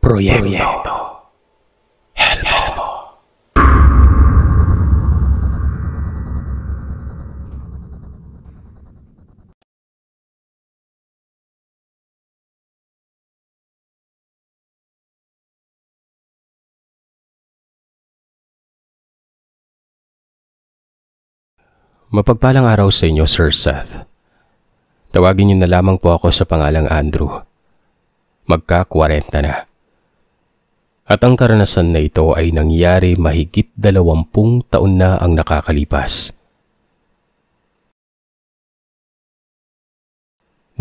Proyekto Helmo. Mapagpalang araw sa inyo, Sir Seth. Tawagin niyo na lamang po ako sa pangalang Andrew. Magka-40 na. At ang karanasan na ito ay nangyari mahigit 20 taon na ang nakakalipas.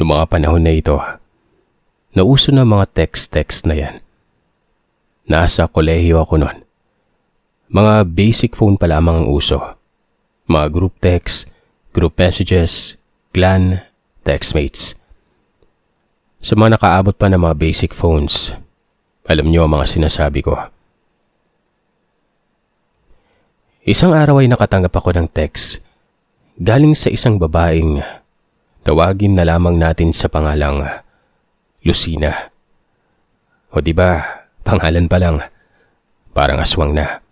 Noong mga panahon na ito, nauso na mga text-text na yan. Nasa kolehiyo ako noon. Mga basic phone pa lamang ang uso. Mga group text, group messages, clan, textmates. Sa mga nakaabot pa ng mga basic phones, alam niyo ang mga sinasabi ko. Isang araw ay nakatanggap ako ng text galing sa isang babaeng tawagin na lamang natin sa pangalang Lucina. O diba, pangalan pa lang, parang aswang na.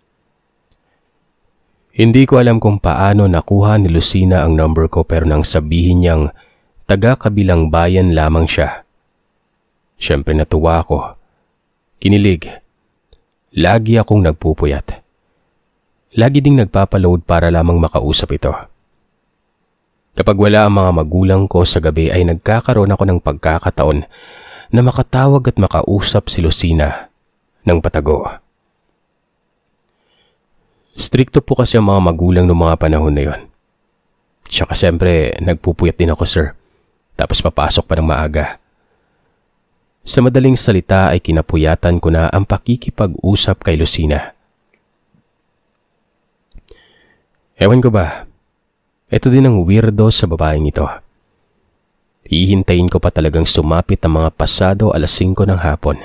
Hindi ko alam kung paano nakuha ni Lucina ang number ko pero nang sabihin niyang taga-kabilang bayan lamang siya. Siyempre natuwa ako. Kinilig. Lagi akong nagpupuyat. Lagi ding nagpapaload para lamang makausap ito. Kapag wala ang mga magulang ko sa gabi ay nagkakaroon ako ng pagkakataon na makatawag at makausap si Lucina ng patago. Strikto po kasi ang mga magulang noong mga panahon na yon. Tsaka siyempre nagpupuyat din ako, sir. Tapos papasok pa ng maaga. Sa madaling salita ay kinapuyatan ko na ang pakikipag-usap kay Lucina. Ewan ko ba, ito din ang weirdo sa babaeng ito. Hihintayin ko pa talagang sumapit ang mga pasado 5:00 ng hapon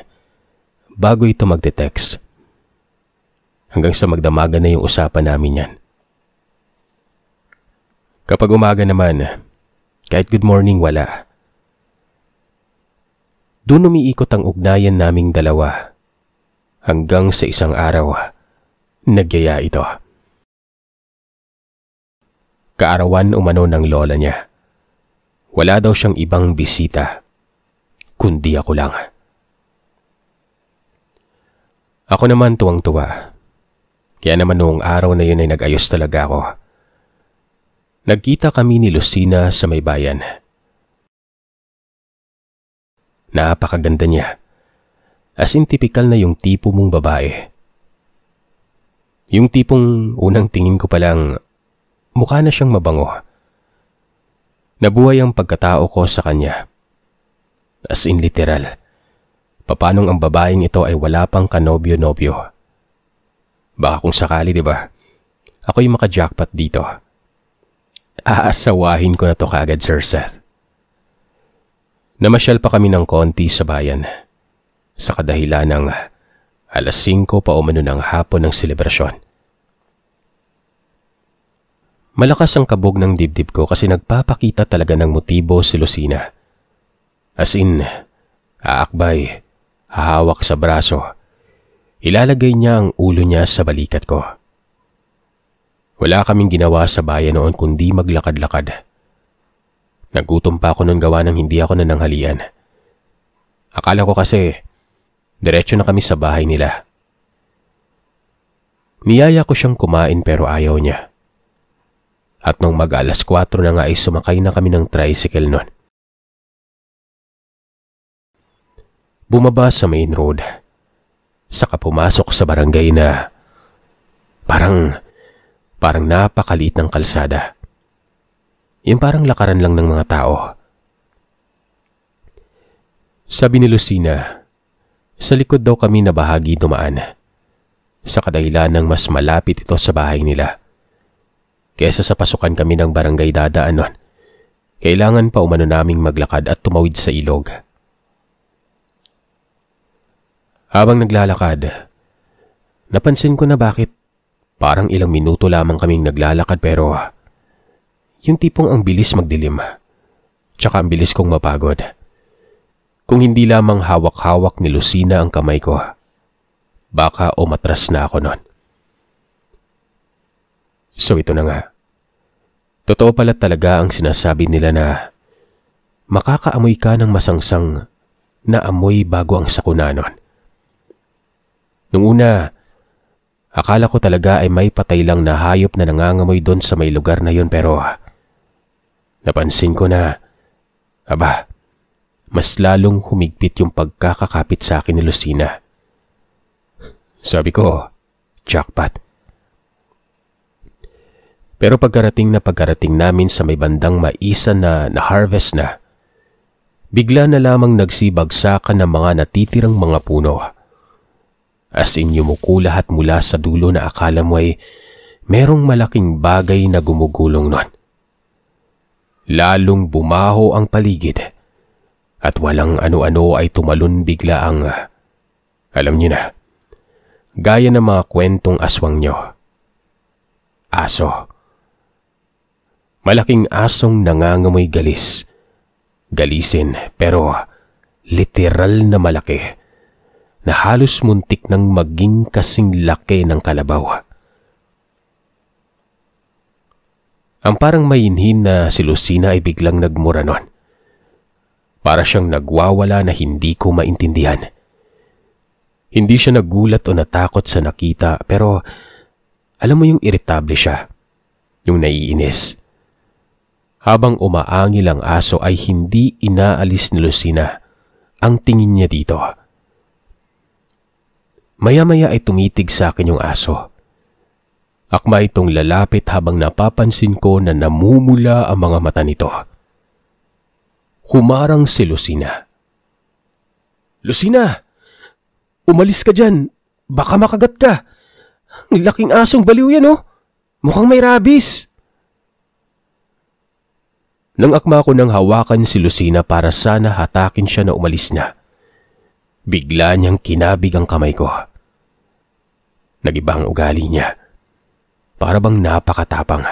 bago ito magte-text. Hanggang sa magdamagan na yung usapan namin yan. Kapag umaga naman, kahit good morning wala. Doon umiikot ang ugnayan naming dalawa. Hanggang sa isang araw, nagyaya ito. Kaarawan umano ng lola niya. Wala daw siyang ibang bisita, kundi ako lang. Ako naman tuwang-tuwa. Kaya naman noong araw na yun ay nag-ayos talaga ako. Nagkita kami ni Lucina sa may bayan. Napakaganda niya. As in typical na yung tipo mong babae. Yung tipong unang tingin ko palang mukha na siyang mabango. Nabuhay ang pagkatao ko sa kanya. As in literal. Papanong ang babaeng ito ay wala pang kanobyo-nobyo. Baka kung sakali, di ba? Ako yung maka-jackpot dito. Aasawahin ko na to kaagad, Sir Seth. Namasyal pa kami ng konti sa bayan. Sa kadahilan ng 5:00 pa umano ng hapon ng selebrasyon. Malakas ang kabog ng dibdib ko kasi nagpapakita talaga ng motibo si Lucina. As in, aakbay, hahawak sa braso. Ilalagay niya ang ulo niya sa balikat ko. Wala kaming ginawa sa bayan noon kundi maglakad-lakad. Nagutom pa ako noon gawa ng hindi ako nananghalian. Akala ko kasi, diretso na kami sa bahay nila. Niyaya ko siyang kumain pero ayaw niya. At nung mag-4 na nga ay sumakay na kami ng tricycle noon. Bumaba sa main road. Saka pumasok sa barangay na parang napakaliit ng kalsada. Yung parang lakaran lang ng mga tao. Sabi ni Lucina, sa likod daw kami na bahagi dumaan. Sa kadahilan ng mas malapit ito sa bahay nila. Kesa sa pasukan kami ng barangay dadaan nun, kailangan pa umano naming maglakad at tumawid sa ilog. Habang naglalakad, napansin ko na bakit parang ilang minuto lamang kaming naglalakad pero yung tipong ang bilis magdilim, tsaka ang bilis kong mapagod. Kung hindi lamang hawak-hawak ni Lucina ang kamay ko, baka umatras na ako nun. So ito na nga. Totoo pala talaga ang sinasabi nila na makakaamoy ka ng masangsang na amoy bago ang sakuna nun. Nung una, akala ko talaga ay may patay lang na hayop na nangangamoy doon sa may lugar na yun, pero napansin ko na, mas lalong humigpit yung pagkakakapit sa akin ni Lucina. Sabi ko, jackpot. Pero pagkarating namin sa may bandang maisan na na-harvest na, bigla na lamang nagsibagsakan ng mga natitirang mga puno. As in yumuko lahat mula sa dulo na akala mo ay merong malaking bagay na gumugulong nun. Lalong bumaho ang paligid at walang ano-ano ay tumalon bigla ang, alam niyo na, gaya ng mga kwentong aswang nyo. Aso. Malaking asong nangangamoy galis. Galisin pero literal na malaki na halos muntik nang maging kasing laki ng kalabaw. Ang parang mayinhin na si Lucina ay biglang nagmura nun. Para siyang nagwawala na hindi ko maintindihan. Hindi siya nagulat o natakot sa nakita, pero alam mo yung irritable siya, yung naiinis. Habang umaangil ang aso ay hindi inaalis ni Lucina ang tingin niya dito. Maya-maya ay tumitig sa akin yung aso. Akma itong lalapit habang napapansin ko na namumula ang mga mata nito. Humarang si Lucina. Lucina! Umalis ka dyan! Baka makagat ka! Ang laking asong baliw yan, oh! Mukhang may rabies! Nang akma ko nang hawakan si Lucina para sana hatakin siya na umalis na, bigla niyang kinabig ang kamay ko. Nag-iba ang ugali niya. Para bang napakatapang.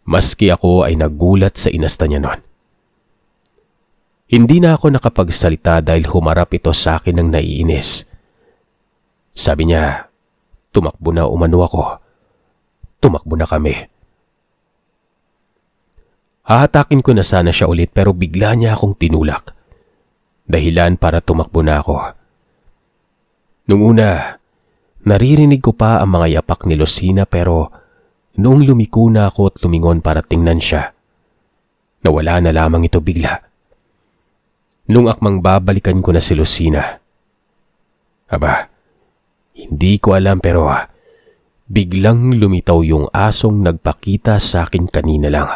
Maski ako ay nagulat sa inasta niya nun. Hindi na ako nakapagsalita dahil humarap ito sa akin ng naiinis. Sabi niya, tumakbo na umano ako. Tumakbo na kami. Hahatakin ko na sana siya ulit pero bigla niya akong tinulak. Dahilan para tumakbo na ako. Nung una, naririnig ko pa ang mga yapak ni Lucina pero noong lumiko na ako at lumingon para tingnan siya, nawala na lamang ito bigla. Nung akmang babalikan ko na si Lucina, hindi ko alam pero biglang lumitaw yung asong nagpakita sa akin kanina lang.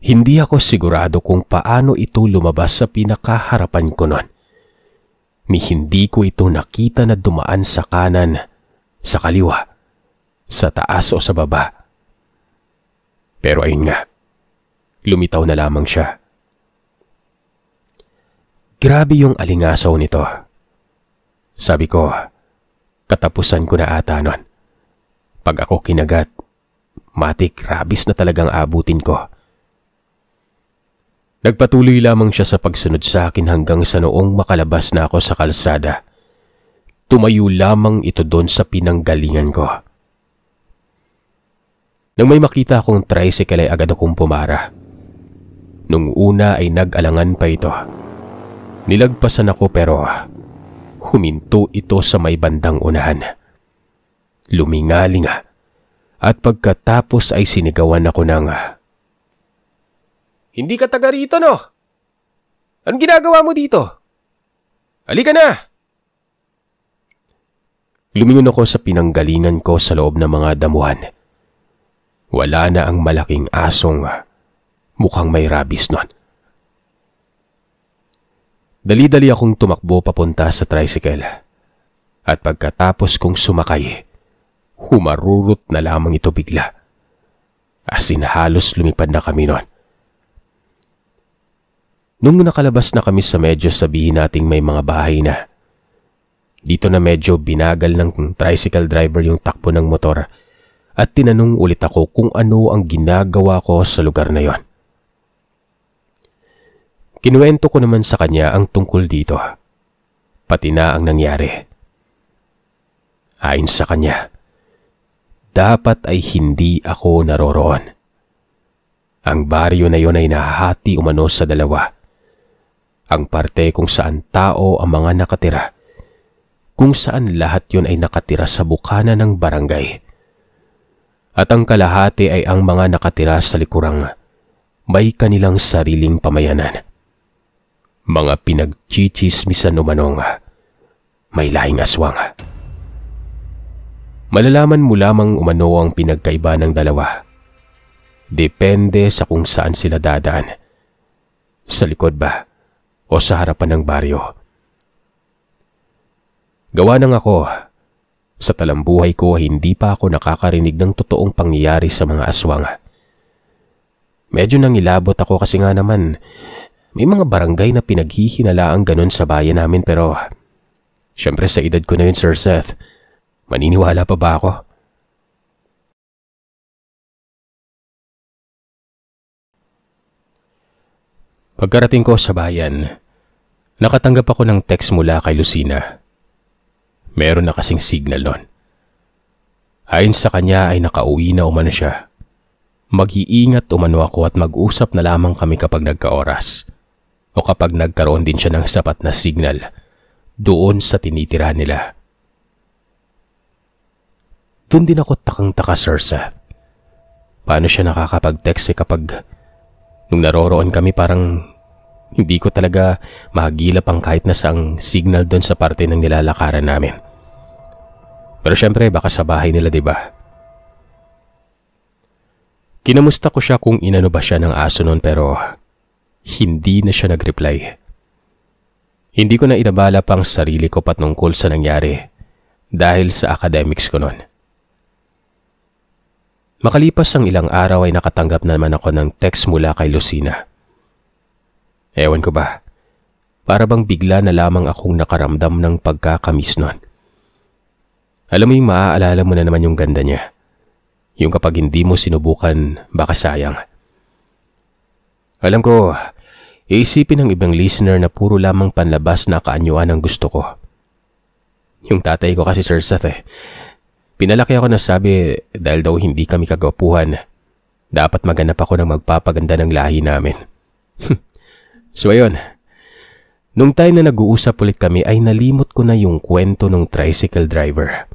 Hindi ako sigurado kung paano ito lumabas sa pinakaharapan ko nun. Ni hindi ko ito nakita na dumaan sa kanan, sa kaliwa, sa taas o sa baba. Pero ayun nga, lumitaw na lamang siya. Grabe yung alingasaw nito. Sabi ko, katapusan ko na ata nun. Pag ako kinagat, matik rabies na talagang abutin ko. Nagpatuloy lamang siya sa pagsunod sa akin hanggang sa noong makalabas na ako sa kalsada. Tumayo lamang ito doon sa pinanggalingan ko. Nang may makita akong tricycle ay agad akong pumara. Nung una ay nag-alangan pa ito. Nilagpasan ako pero huminto ito sa may bandang unahan. Lumingalinga at pagkatapos ay sinigawan ako ng, "Hindi ka taga rito, no? Anong ginagawa mo dito? Halika na!" Lumingon ako sa pinanggalingan ko sa loob ng mga damuhan. Wala na ang malaking asong mukhang may rabies nun. Dali-dali akong tumakbo papunta sa tricycle. At pagkatapos kong sumakay, humarurot na lamang ito bigla. As in halos lumipad na kami nun. Nung nakalabas na kami sa medyo sabihin nating may mga bahay na, dito na medyo binagal ng tricycle driver yung takbo ng motor at tinanong ulit ako kung ano ang ginagawa ko sa lugar na yon. Kinuwento ko naman sa kanya ang tungkol dito, pati na ang nangyari. Ayon sa kanya, dapat ay hindi ako naroroon. Ang baryo na yon ay nahahati umano sa dalawa. Ang parte kung saan tao ang mga nakatira, kung saan lahat yon ay nakatira sa bukana ng barangay. At ang kalahati ay ang mga nakatira sa likurang may kanilang sariling pamayanan. Mga pinagchichismisan umanong may lahing aswang. Malalaman mo lamang umano ang pinagkaiba ng dalawa. Depende sa kung saan sila dadaan. Sa likod ba o sa harapan ng baryo? Gawa ng ako, sa talambuhay ko hindi pa ako nakakarinig ng totoong pangyayari sa mga aswang. Medyo nangilabot ako kasi nga naman may mga barangay na pinaghihinalaang ganon sa bayan namin, pero syempre sa edad ko na yun, Sir Seth, maniniwala pa ba ako? Pagkarating ko sa bayan, nakatanggap ako ng text mula kay Lucina. Meron na kasing signal nun. Ayon sa kanya ay nakauwi na umano siya. Mag-iingat umano ako at mag-usap na lamang kami kapag nagka-oras o kapag nagkaroon din siya ng sapat na signal doon sa tinitira nila. Doon din ako takang-taka, Sir Seth. Paano siya nakakapag-text kapag nung naroroon kami parang hindi ko talaga mahagilap ang kahit na saang signal doon sa parte ng nilalakaran namin. Pero syempre baka sa bahay nila, diba? Kinamusta ko siya kung inano ba siya ng aso noon, pero hindi na siya nag-reply. Hindi ko na inabala pang sarili ko patungkol sa nangyari dahil sa academics ko noon. Makalipas ang ilang araw ay nakatanggap naman ako ng text mula kay Lucina. Ewan ko ba, para bang bigla na lamang akong nakaramdam ng pagkakamiss noon. Alam mo yung maaalala mo na naman yung ganda niya. Yung kapag hindi mo sinubukan, baka sayang. Alam ko, iisipin ng ibang listener na puro lamang panlabas na kaanyuan ang gusto ko. Yung tatay ko kasi, Sir Seth, pinalaki ako na sabi dahil daw hindi kami kagwapuhan, dapat maganap ako ng magpapaganda ng lahi namin. So ayun, nung time na nag-uusap ulit kami ay nalimot ko na yung kwento ng tricycle driver.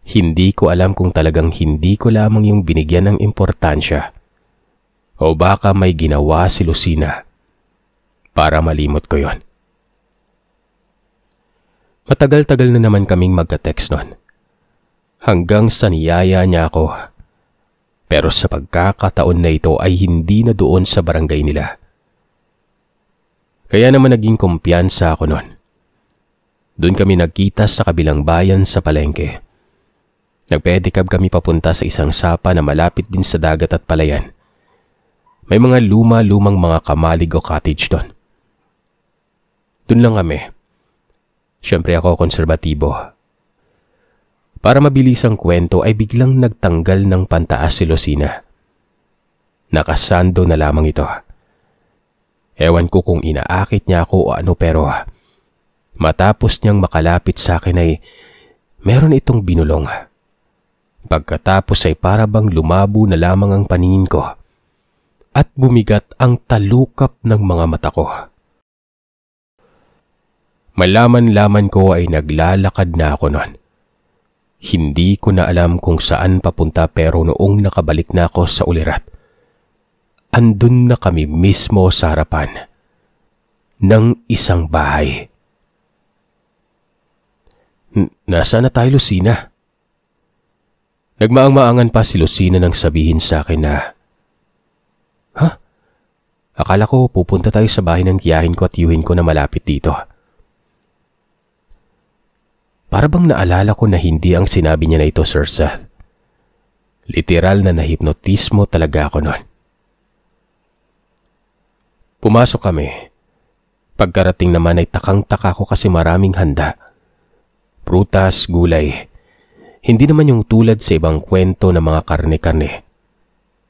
Hindi ko alam kung talagang hindi ko lamang yung binigyan ng importansya o baka may ginawa si Lucina para malimot ko yon. Matagal-tagal na naman kaming magka-text nun. Hanggang sa niyaya niya ako. Pero sa pagkakataon na ito ay hindi na doon sa barangay nila. Kaya naman naging kumpiyansa ako nun. Doon kami nagkita sa kabilang bayan sa palengke. Nagpedicab kami papunta sa isang sapa na malapit din sa dagat at palayan. May mga luma-lumang mga kamalig o cottage doon. Doon lang kami. Siyempre ako konserbatibo. Para mabilis ang kwento ay biglang nagtanggal ng pantaas si Lucina. Nakasando na lamang ito. Ewan ko kung inaakit niya ako o ano, pero matapos niyang makalapit sa akin ay meron itong binulong. Pagkatapos ay para bang lumabo na lamang ang paningin ko at bumigat ang talukap ng mga mata ko. Malaman-laman ko ay naglalakad na ako noon. Hindi ko na alam kung saan papunta, pero noong nakabalik na ako sa ulirat, andun na kami mismo sa harapan ng isang bahay. Nasaan na tayo, Lucina? Nagmaang-maangan pa si Lucina nang sabihin sa akin na, Akala ko pupunta tayo sa bahay ng tiyahin ko at tiyuhin ko na malapit dito. Para bang naalala ko na hindi ang sinabi niya na ito, Sir Seth. Literal na nahipnotismo talaga ako noon. Pumasok kami. Pagkarating naman ay takang-taka ko kasi maraming handa. Prutas, gulay. Hindi naman yung tulad sa ibang kwento na mga karne-karne.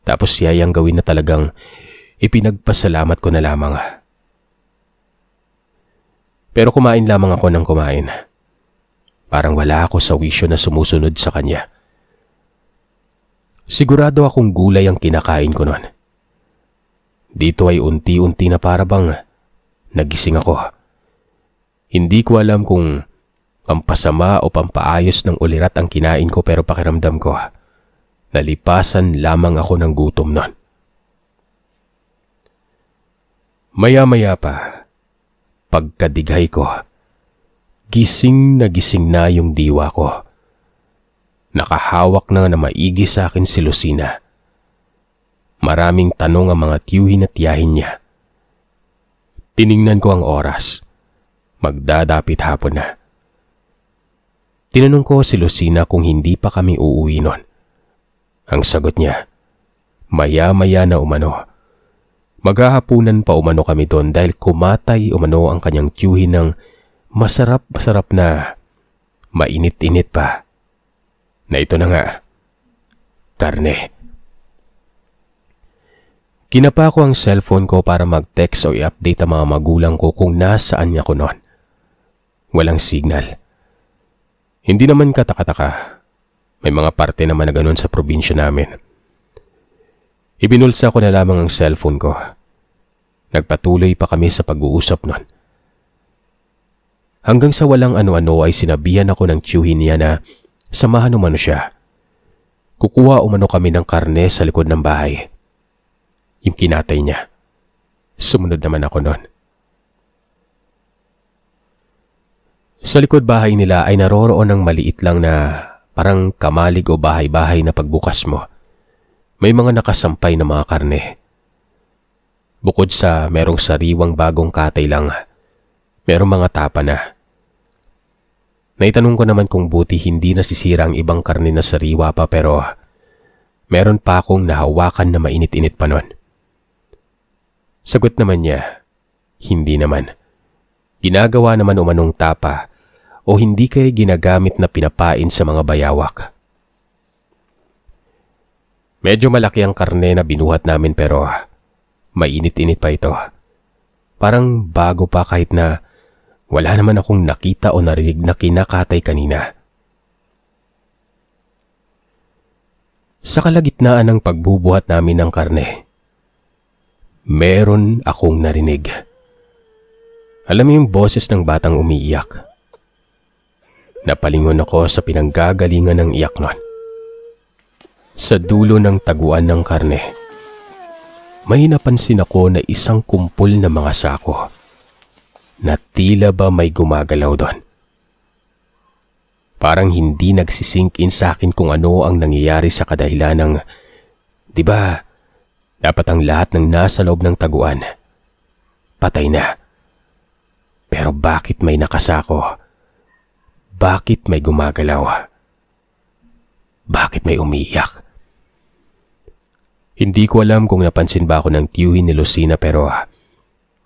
Tapos yayang gawin na talagang ipinagpasalamat ko na lamang. Pero kumain lamang ako ng kumain. Parang wala ako sa wisyo na sumusunod sa kanya. Sigurado akong gulay ang kinakain ko noon. Dito ay unti-unti na para bang nagising ako. Hindi ko alam kung pampasama o pampaayos ng ulirat ang kinain ko, pero pakiramdam ko nalipasan lamang ako ng gutom noon. Maya-maya pa, pagkadighay ko, gising na yung diwa ko. Nakahawak na maigi sa akin si Lucina. Maraming tanong ang mga tiyuhin at tiyahin niya. Tiningnan ko ang oras. Magdadapit hapon na. Tinanong ko si Lucina kung hindi pa kami uuwi nun. Ang sagot niya, maya-maya na umano. Maghahapunan pa umano kami doon dahil kumatay umano ang kanyang tiyuhin ng masarap-masarap na mainit-init pa. Na ito na nga, karne. Kinapa ko ang cellphone ko para mag-text o i-update ang mga magulang ko kung nasaan niya ko noon. Walang signal. Hindi naman katakataka. May mga parte naman na ganun sa probinsya namin. Ibinulsa ko na lamang ang cellphone ko. Nagpatuloy pa kami sa pag-uusap noon. Hanggang sa walang ano-ano ay sinabihan ako ng tiyuhin niya na samahan umano siya. Kukuha umano kami ng karne sa likod ng bahay. Yung kinatay niya. Sumunod naman ako noon. Sa likod bahay nila ay naroroon ng maliit lang na parang kamalig o bahay-bahay na pagbukas mo. May mga nakasampay na mga karne. Bukod sa merong sariwang bagong katay lang, merong mga tapa na. Naitanong ko naman kung buti hindi nasisira ang ibang karne na sariwa pa, pero meron pa akong nahawakan na mainit-init pa nun. Sagot naman niya, hindi naman. Ginagawa naman umanong tapa o hindi kaya ginagamit na pinapain sa mga bayawak. Medyo malaki ang karne na binuhat namin pero mainit-init pa ito. Parang bago pa kahit na wala naman akong nakita o narinig na kinakatay kanina. Sa kalagitnaan ng pagbubuhat namin ng karne, meron akong narinig. Alam mo yung boses ng batang umiiyak. Napalingon ako sa pinanggagalingan ng iyak nun. Sa dulo ng taguan ng karne, may napansin ako na isang kumpol na mga sako na tila ba may gumagalaw doon. Parang hindi nagsisink in sa akin kung ano ang nangyayari sa kadahilan ng, di ba, dapat ang lahat ng nasa loob ng taguan patay na. Pero bakit may nakasako? Bakit may gumagalaw? Bakit may umiiyak? Hindi ko alam kung napansin ba ako ng tiyuhin ni Lucina, pero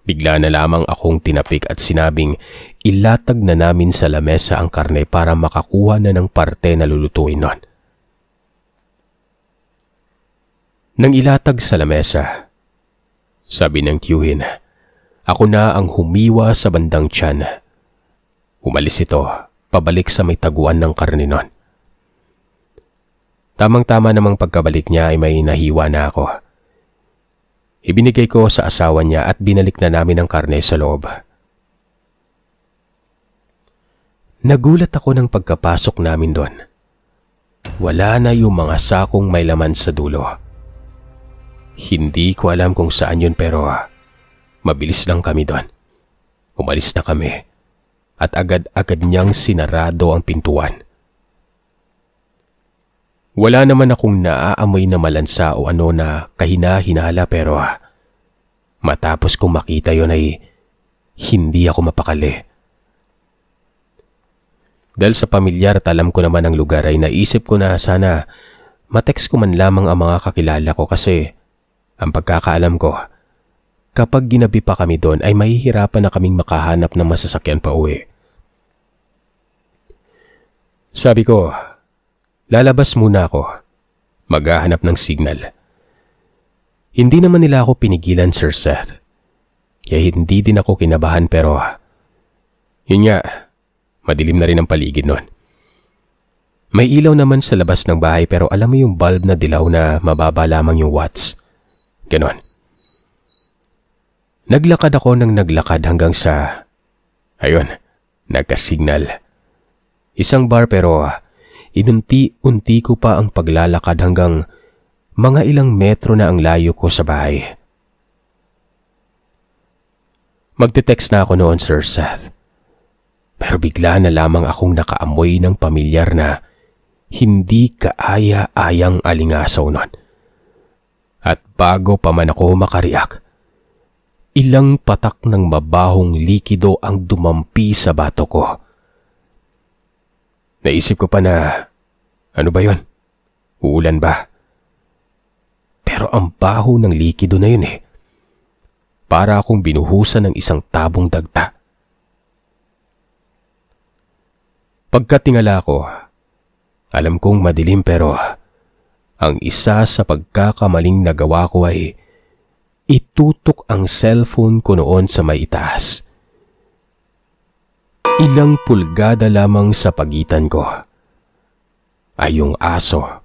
bigla na lamang akong tinapik at sinabing ilatag na namin sa lamesa ang karne para makakuha na ng parte na lulutuin nun. Nang ilatag sa lamesa, sabi ng tiyuhin, ako na ang humiwa sa bandang tiyan. Umalis ito, pabalik sa may taguan ng karne nun. Tamang-tama namang pagkabalik niya ay may nahiwa na ako. Ibinigay ko sa asawa niya at binalik na namin ang karne sa loob. Nagulat ako ng pagkapasok namin doon. Wala na yung mga sakong may laman sa dulo. Hindi ko alam kung saan yun, pero mabilis lang kami doon. Umalis na kami at agad-agad niyang sinarado ang pintuan. Wala naman akong naaamoy na malansa o ano na kahina-hinala, pero matapos kong makita yon ay hindi ako mapakali. Dahil sa pamilyar at alam ko naman ang lugar ay naisip ko na sana matext ko man lamang ang mga kakilala ko, kasi ang pagkakaalam ko, kapag ginabi pa kami doon ay mahihirapan na kaming makahanap ng masasakyan pa uwi. Sabi ko, lalabas muna ako. Maghahanap ng signal. Hindi naman nila ako pinigilan, Sir Seth. Kaya hindi din ako kinabahan, pero Yun nga, madilim na rin ang paligid nun. May ilaw naman sa labas ng bahay pero alam mo yung bulb na dilaw na mababa lamang yung watts. Ganon. Naglakad ako ng naglakad hanggang sa... Ayun, nagka-signal. Isang bar pero inunti-unti ko pa ang paglalakad hanggang mga ilang metro na ang layo ko sa bahay. Magte-text na ako noon, Sir Seth. Pero bigla na lamang akong nakaamoy ng pamilyar na hindi kaaya-ayang alingasaw nun. At bago pa man ako makariak, ilang patak ng mabahong likido ang dumampi sa bato ko. Naisip ko pa na, ano ba yun? Uulan ba? Pero ang baho ng likido na yun eh. Para akong binuhusan ng isang tabong dagta. Pagkatingala ko, alam kong madilim pero ang isa sa pagkakamaling nagawa ko ay itutok ang cellphone ko noon sa may itaas. Ilang pulgada lamang sa pagitan ko ay yung aso.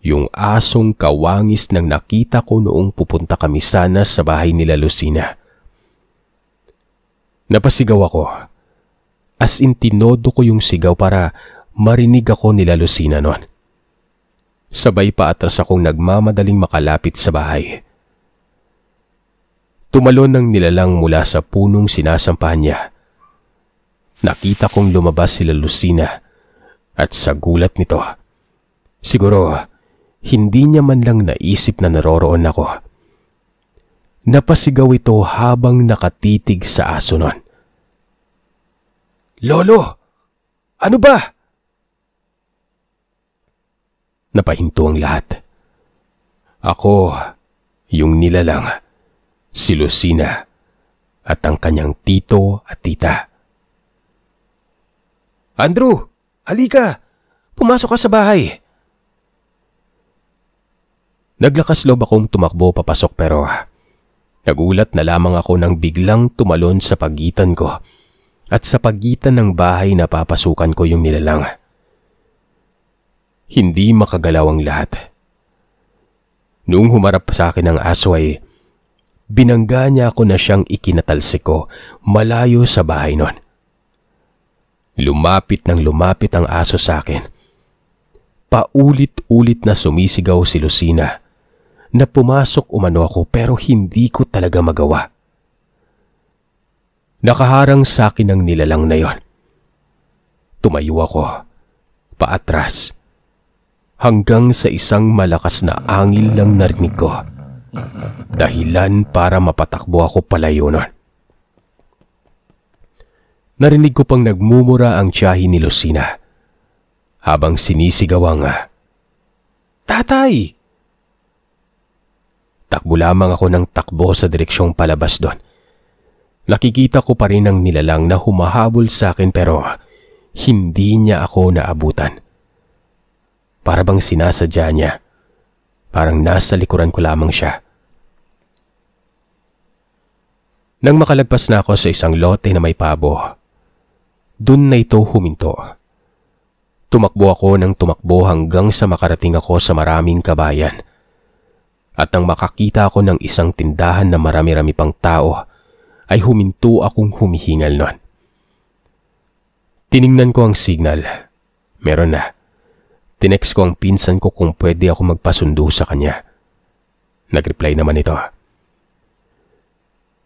Yung asong kawangis nang nakita ko noong pupunta kami sana sa bahay nila Lucina. Napasigaw ako. As in tinodo ko yung sigaw para marinig ako nila Lucina noon. Sabay pa atras akong nagmamadaling makalapit sa bahay. Tumalon ng nilalang mula sa punong sinasampahan niya. Nakita kong lumabas sila Lucina at sa gulat nito, siguro hindi niya man lang naisip na naroroon ako. Napasigaw ito habang nakatitig sa aso nun. Lolo! Ano ba? Napahinto ang lahat. Ako, yung nilalang, si Lucina, at ang kanyang tito at tita. Andrew! Halika! Pumasok ka sa bahay! Naglakas loob akong tumakbo papasok pero nagulat na lamang ako nang biglang tumalon sa pagitan ko at sa pagitan ng bahay na papasukan ko yung nilalang. Hindi makagalaw ang lahat. Noong humarap sa akin ang aso ay binangga niya ako na siyang ikinatalsik ko malayo sa bahay nun. Lumapit ng lumapit ang aso sa akin. Paulit-ulit na sumisigaw si Lucina na pumasok umano ako pero hindi ko talaga magawa. Nakaharang sa akin ang nilalang na yon. Tumayo ako, paatras, hanggang sa isang malakas na angil lang narinig ko. Dahilan para mapatakbo ako palayo nun. Narinig ko pang nagmumura ang tiyahin ni Lucina habang sinisigaw ang, Tatay! Takbo lamang ako ng takbo sa direksyong palabas doon. Nakikita ko pa rin ang nilalang na humahabol sa akin pero hindi niya ako naabutan. Para bang sinasadya niya. Parang nasa likuran ko lamang siya. Nang makalagpas na ako sa isang lote na may pabo, dun na ito huminto. Tumakbo ako ng tumakbo hanggang sa makarating ako sa maraming kabayan. At nang makakita ako ng isang tindahan na marami-rami pang tao, ay huminto akong humihingal nun. Tiningnan ko ang signal. Meron na. Tinext ko ang pinsan ko kung pwede ako magpasundo sa kanya. Nag-reply naman ito.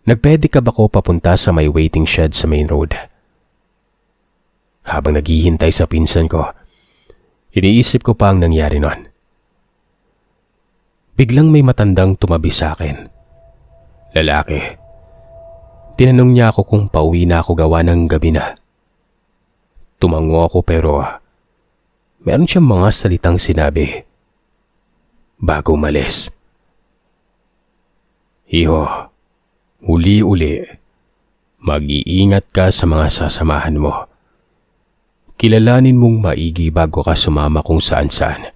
Nagpwede ka ba ko papunta sa may waiting shed sa main road? Habang naghihintay sa pinsan ko, iniisip ko pa ang nangyari nun. Biglang may matandang tumabi sa akin. Lalaki. Tinanong niya ako kung pauwi na ako gawa ng gabi na. Tumango ako pero meron siyang mga salitang sinabi bago umalis. Iho, uli-uli, mag-iingat ka sa mga sasamahan mo. Kilalanin mong maigi bago ka sumama kung saan-saan.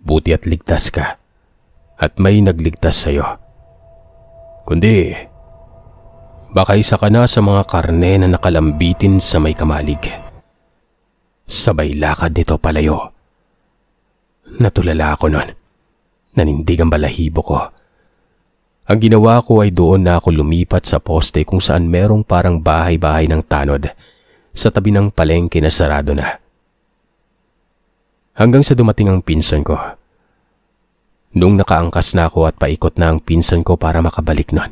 Buti at ligtas ka at may nagligtas sa'yo. Kundi, Baka isa ka na sa mga karne na nakalambitin sa may kamalig. Sabay lakad nito palayo. Natulala ako nun. Nanindig ang balahibo ko. Ang ginawa ko ay doon na ako lumipat sa poste kung saan merong parang bahay-bahay ng tanod sa tabi ng palengke na sarado na. Hanggang sa dumating ang pinsan ko. Nung nakaangkas na ako at paikot na ang pinsan ko para makabalik nun,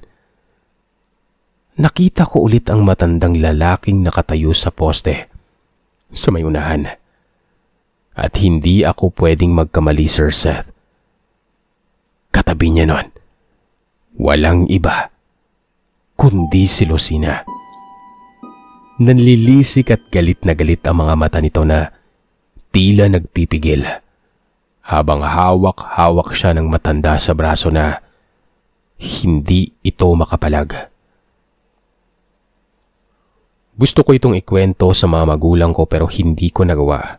nakita ko ulit ang matandang lalaking nakatayo sa poste sa may unahan. At hindi ako pwedeng magkamali, Sir Seth. Katabi niya nun, walang iba kundi si Lucina. Nanlilisik at galit na galit ang mga mata nito na tila nagpipigil habang hawak-hawak siya ng matanda sa braso na hindi ito makapalag. Gusto ko itong ikwento sa mga magulang ko pero hindi ko nagawa.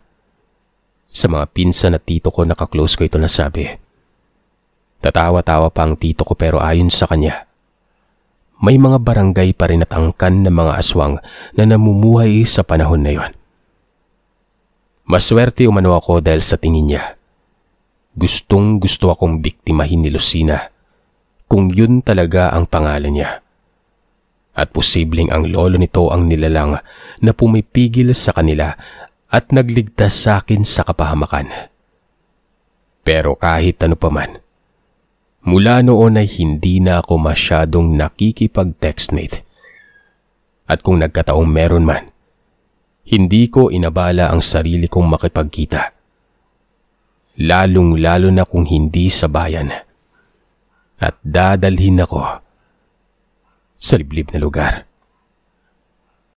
Sa mga pinsan at tito ko nakaklose ko ito nasabi. Tatawa-tawa pa ang tito ko pero ayon sa kanya, may mga barangay pa rin at angkan ng mga aswang na namumuhay sa panahon na yon. Maswerte umano ako dahil sa tingin niya, gustong gusto akong biktimahin ni Lucina kung yun talaga ang pangalan niya. At posibleng ang lolo nito ang nilalang na pumipigil sa kanila at nagligtas sa akin sa kapahamakan. Pero kahit ano pa man, mula noon ay hindi na ako masyadong nakikipag-textmate. At kung nagkataong meron man, hindi ko inabala ang sarili kong makipagkita. Lalong-lalo na kung hindi sa bayan. At dadalhin ako sa liblib na lugar.